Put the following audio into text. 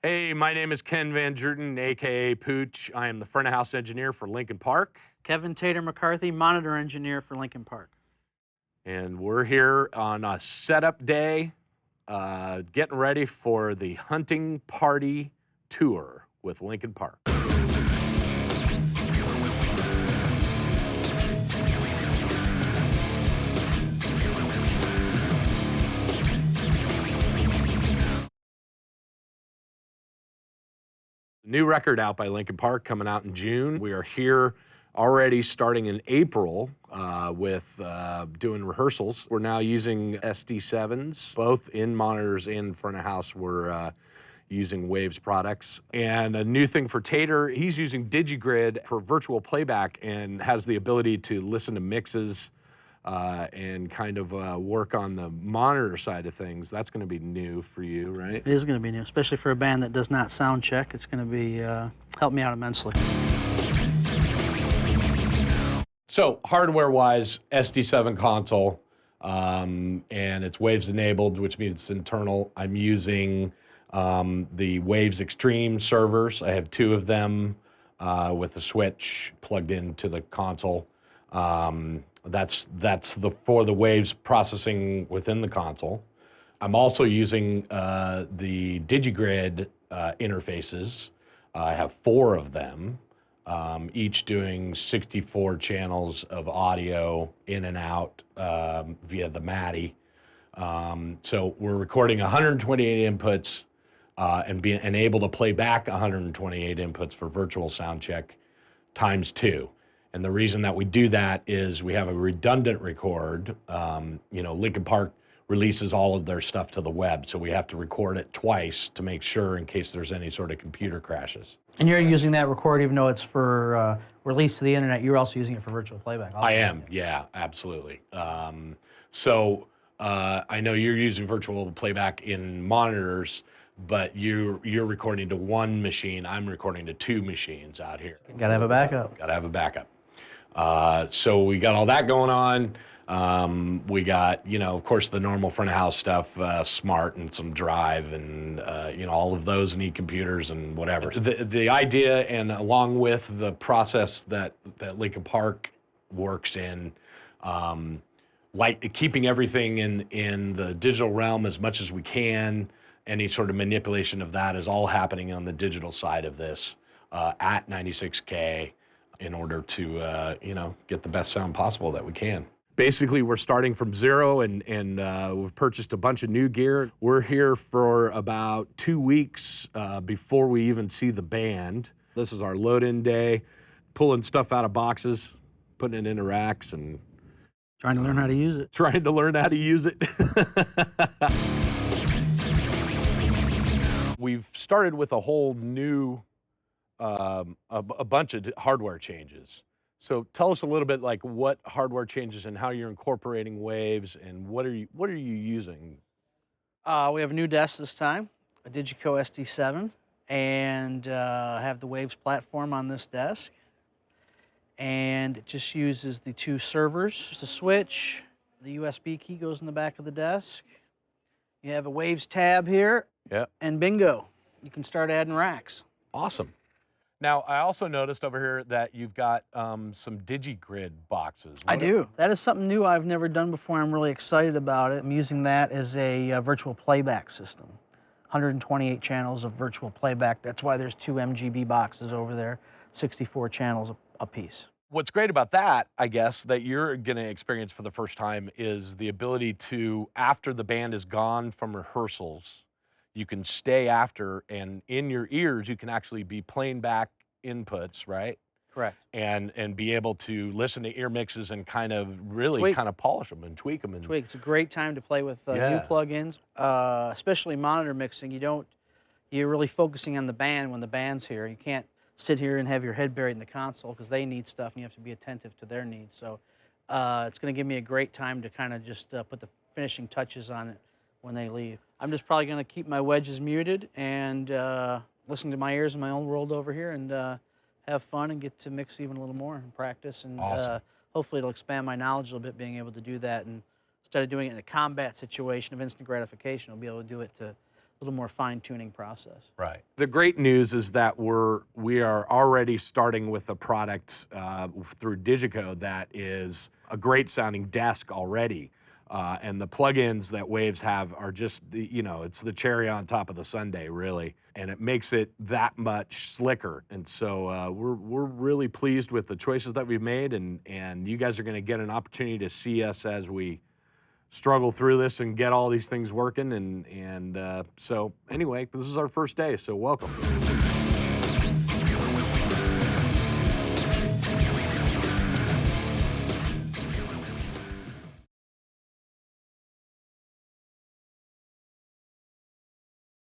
Hey, my name is Ken Van Druten, aka Pooch. I am the front of house engineer for Linkin Park, Kevin Tater McCarthy, monitor engineer for Linkin Park. and we're here on a setup day, getting ready for the hunting party tour with Linkin Park. New record out by Linkin Park coming out in June. We are here already starting in April with doing rehearsals. We're now using SD7s, both in monitors and front of house. We're using Waves products. And a new thing for Tater, he's using DigiGrid for virtual playback and has the ability to listen to mixes and kind of work on the monitor side of things. That's going to be new for you, right? It is going to be new, especially for a band that does not sound check. It's going to be help me out immensely. So hardware-wise, SD7 console, and it's Waves enabled, which means it's internal. I'm using the Waves Extreme servers. I have two of them with a switch plugged into the console. That's for the Waves processing within the console. I'm also using the DigiGrid interfaces. I have four of them, each doing 64 channels of audio in and out via the MADI. So we're recording 128 inputs and able to play back 128 inputs for virtual sound check times two. And the reason that we do that is we have a redundant record. Linkin Park releases all of their stuff to the web, so we have to record it twice to make sure in case there's any sort of computer crashes. And you're using that record even though it's for release to the internet, you're also using it for virtual playback. I am, yeah, absolutely. So I know you're using virtual playback in monitors, but you're recording to one machine. I'm recording to two machines out here. Gotta have a backup. Gotta have a backup. So we got all that going on. We got, of course, the normal front of house stuff, Smart and some Drive and, all of those need computers and whatever. The idea, and along with the process that Linkin Park works in, like keeping everything in the digital realm as much as we can, any sort of manipulation of that is all happening on the digital side of this at 96K. In order to, get the best sound possible that we can. Basically, we're starting from zero and we've purchased a bunch of new gear. We're here for about 2 weeks before we even see the band. This is our load-in day, pulling stuff out of boxes, putting it into racks, and Trying to learn how to use it. trying to learn how to use it. We've started with a whole new a bunch of hardware changes. So tell us a little bit like what hardware changes and how you're incorporating Waves and what are you using? We have a new desk this time, a Digico SD7, and have the Waves platform on this desk. And it just uses the two servers, just a switch. The USB key goes in the back of the desk. You have a Waves tab here. Yeah. And bingo, you can start adding racks. Awesome. Now, I also noticed over here that you've got some DigiGrid boxes. I do. That is something new I've never done before. I'm really excited about it. I'm using that as a virtual playback system. 128 channels of virtual playback. That's why there's two MGB boxes over there, 64 channels a piece. What's great about that, I guess, that you're going to experience for the first time is the ability to, after the band is gone from rehearsals, you can stay after, and in your ears, you can actually be playing back inputs, right? Correct. And be able to listen to ear mixes and kind of really kind of polish them and tweak them. Tweak. It's a great time to play with new plugins, especially monitor mixing. You're really focusing on the band when the band's here. You can't sit here and have your head buried in the console because they need stuff and you have to be attentive to their needs. So it's going to give me a great time to kind of just put the finishing touches on it when they leave. I'm just probably going to keep my wedges muted and listen to my ears in my own world over here and have fun and get to mix even a little more and practice. And awesome. Hopefully it'll expand my knowledge a little bit, being able to do that. And instead of doing it in a combat situation of instant gratification, I'll be able to do it to little more fine-tuning process. Right. The great news is that we are already starting with a product through Digico that is a great sounding desk already. And the plugins that Waves have are just, it's the cherry on top of the sundae, really. And it makes it that much slicker. And so we're really pleased with the choices that we've made. And you guys are going to get an opportunity to see us as we struggle through this and get all these things working. And so anyway, this is our first day, so welcome.